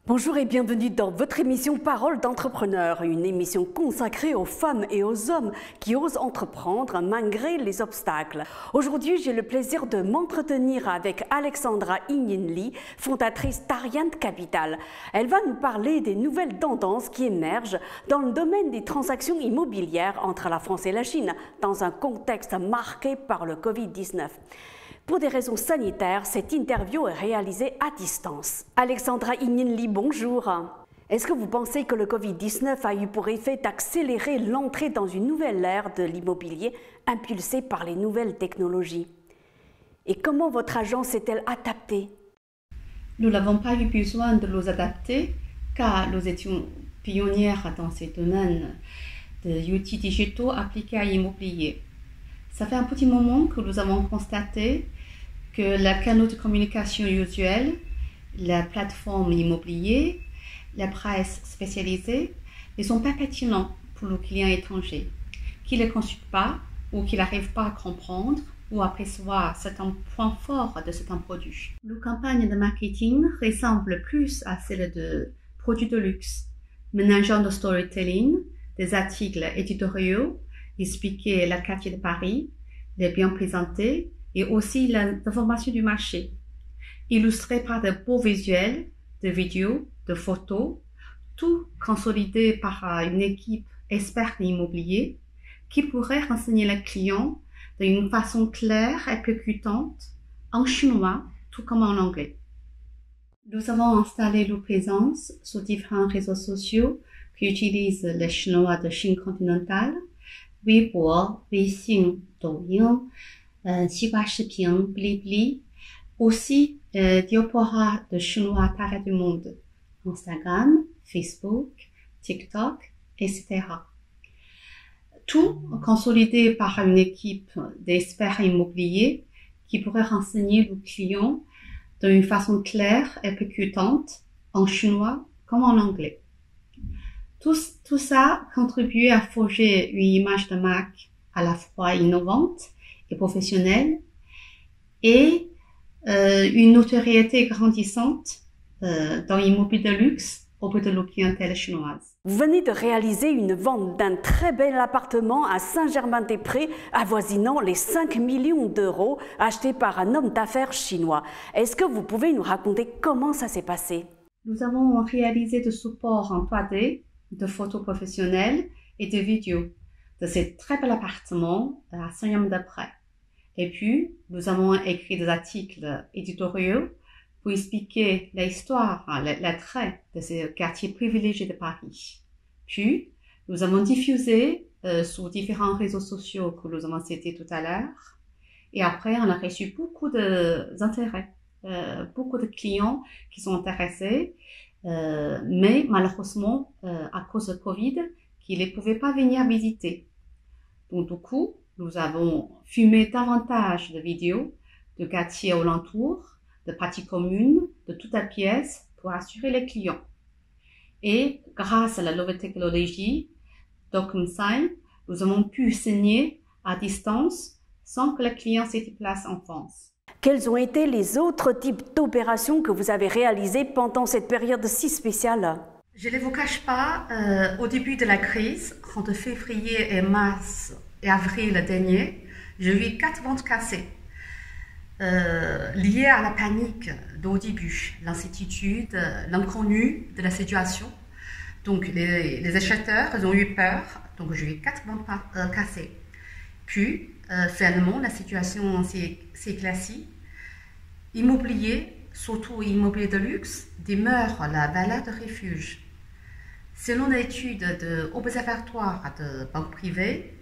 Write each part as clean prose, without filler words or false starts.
Bonjour et bienvenue dans votre émission Parole d'entrepreneur, une émission consacrée aux femmes et aux hommes qui osent entreprendre malgré les obstacles. Aujourd'hui, j'ai le plaisir de m'entretenir avec Alexandra Yin Lee, fondatrice d'Ariant Capital. Elle va nous parler des nouvelles tendances qui émergent dans le domaine des transactions immobilières entre la France et la Chine, dans un contexte marqué par le Covid-19. Pour des raisons sanitaires, cette interview est réalisée à distance. Alexandra Yin Lee, bonjour. Est-ce que vous pensez que le Covid-19 a eu pour effet d'accélérer l'entrée dans une nouvelle ère de l'immobilier impulsée par les nouvelles technologies? Et comment votre agence s'est-elle adaptée? Nous n'avons pas eu besoin de nous adapter car nous étions pionnières dans ces domaines d'outils digitaux appliqués à l'immobilier. Ça fait un petit moment que nous avons constaté que la canal de communication usuelle, la plateforme immobilier, la presse spécialisée ne sont pas pertinents pour nos clients étrangers qui ne les consultent pas ou qui n'arrivent pas à comprendre ou à percevoir certains points forts de certains produits. Nos campagnes de marketing ressemblent plus à celles de produits de luxe, mélangeant le storytelling, des articles éditoriaux, expliquer le quartier de Paris, les biens présentés et aussi l'information du marché, illustré par de beaux visuels, de vidéos, de photos, tout consolidé par une équipe experte en immobilier qui pourrait renseigner le client d'une façon claire et percutante en chinois tout comme en anglais. Nous avons installé nos présences sur différents réseaux sociaux qui utilisent le chinois de Chine continentale, Weibo, Weixin, Douyin, 西瓜视频, Bilibili, aussi diaspora de chinois à travers du monde, Instagram, Facebook, TikTok, etc. Tout consolidé par une équipe d'experts immobiliers qui pourrait renseigner nos clients d'une façon claire et percutante en chinois comme en anglais. Tout ça contribue à forger une image de marque à la fois innovante et professionnelle et une notoriété grandissante dans l'immobilier de luxe auprès de nos clientèles chinoises. Vous venez de réaliser une vente d'un très bel appartement à Saint-Germain-des-Prés, avoisinant les 5 millions d'euros, acheté par un homme d'affaires chinois. Est-ce que vous pouvez nous raconter comment ça s'est passé? Nous avons réalisé des supports en 3D, de photos professionnelles et de vidéos de ce très bel appartement à Saint-Germain-des-Prés. Et puis, nous avons écrit des articles éditoriaux pour expliquer l'histoire, l'attrait de ce quartier privilégié de Paris. Puis, nous avons diffusé sur différents réseaux sociaux que nous avons cités tout à l'heure. Et après, on a reçu beaucoup d'intérêts, beaucoup de clients qui sont intéressés, mais malheureusement, à cause de Covid, qui ne pouvaient pas venir visiter. Donc, du coup, nous avons filmé davantage de vidéos de quartiers alentours, de parties communes, de toute la pièce pour assurer les clients. Et grâce à la nouvelle technologie DocuSign, nous avons pu signer à distance sans que le client se déplace en France. Quels ont été les autres types d'opérations que vous avez réalisées pendant cette période si spéciale? Je ne vous cache pas, au début de la crise, entre février et mars et avril dernier, j'ai eu 4 ventes cassées, liées à la panique au début, l'incertitude, l'inconnu de la situation. Donc les acheteurs ils ont eu peur, donc j'ai eu 4 ventes cassées. Puis, finalement, la situation s'est éclaircie. Immobilier, surtout immobilier de luxe, demeure la valeur de refuge. Selon l'étude de l'Observatoire de banque privée,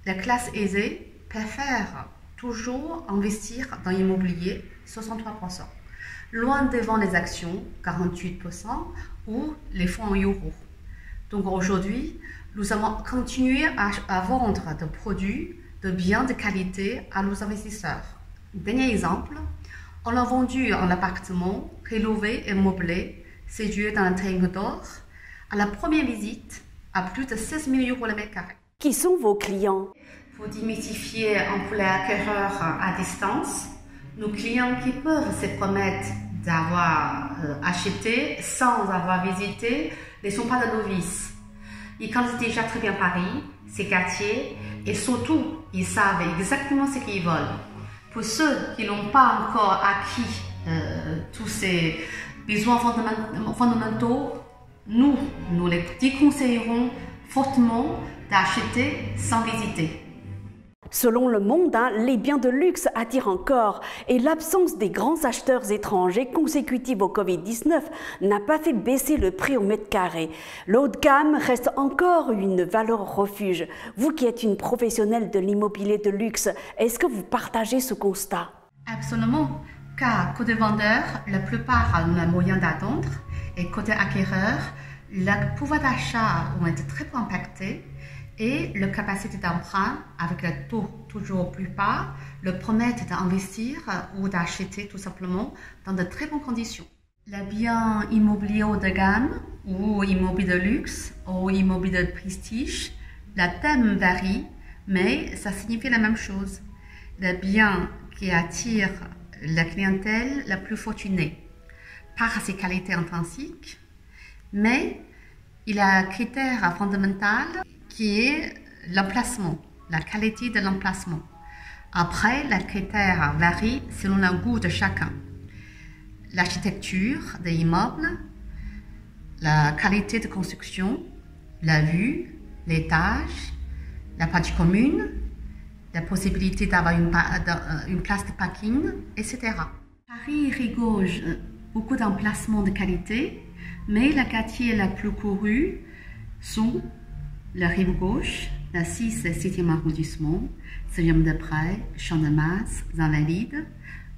la classe aisée préfère toujours investir dans l'immobilier, 63%, loin devant les actions, 48%, ou les fonds en euros. Donc aujourd'hui, nous avons continué à vendre des produits de biens de qualité à nos investisseurs. Dernier exemple, on a vendu un appartement rénové et meublé, situé dans un triangle d'or, à la première visite à plus de 16 000 euros le mètre carré. Qui sont vos clients? Pour démystifier un peu les acquéreurs à distance, nos clients qui peuvent se permettre d'avoir acheté sans avoir visité ne sont pas des novices. Ils connaissent déjà très bien Paris, ses quartiers, et surtout, ils savent exactement ce qu'ils veulent. Pour ceux qui n'ont pas encore acquis tous ces besoins fondamentaux, nous les déconseillerons fortement d'acheter sans visiter. Selon Le Monde, les biens de luxe attirent encore et l'absence des grands acheteurs étrangers consécutive au Covid-19 n'a pas fait baisser le prix au mètre carré. Le haut de gamme reste encore une valeur refuge. Vous qui êtes une professionnelle de l'immobilier de luxe, est-ce que vous partagez ce constat? Absolument, car côté vendeur, la plupart ont un moyen d'attendre et côté acquéreur, le pouvoir d'achat ont été très peu impactés. Et la capacité d'emprunt, avec le taux toujours plus bas, le permettent d'investir ou d'acheter tout simplement dans de très bonnes conditions. Les biens immobiliers haut de gamme ou immobilier de luxe ou immobilier de prestige, le thème varie, mais ça signifie la même chose. Les biens qui attirent la clientèle la plus fortunée par ses qualités intrinsiques, mais il y a un critère fondamental qui est l'emplacement, la qualité de l'emplacement. Après, les critères varient selon le goût de chacun. L'architecture des immeubles, la qualité de construction, la vue, l'étage, la partie commune, la possibilité d'avoir une place de parking, etc. Paris regorge beaucoup d'emplacements de qualité, mais les quartiers les plus courus sont la rive gauche, la 6 et 7e arrondissement, 7e-de-Près, Champ-de-Mars, Invalides,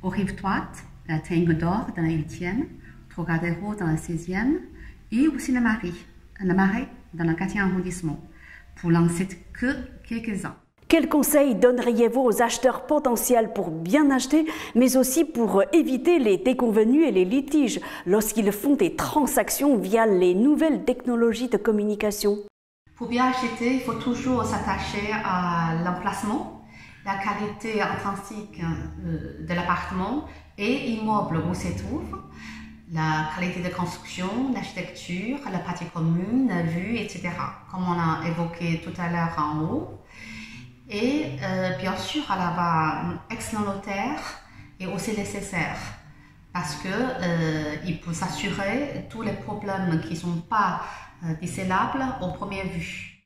aux rives droite, la Tingue d'Or dans la 8e, Trocadéro dans la 16e, et aussi le Marais dans le 4e arrondissement, pour n'en citer que quelques-uns. Quels conseils donneriez-vous aux acheteurs potentiels pour bien acheter, mais aussi pour éviter les déconvenues et les litiges lorsqu'ils font des transactions via les nouvelles technologies de communication? Pour bien acheter, il faut toujours s'attacher à l'emplacement, la qualité intrinsique de l'appartement et immeuble où se trouve, la qualité de construction, l'architecture, la partie commune, la vue, etc. Comme on a évoqué tout à l'heure en haut. Et bien sûr, avoir un excellent notaire est aussi nécessaire parce qu'il peut s'assurer tous les problèmes qui ne sont pas décelables au premier vue.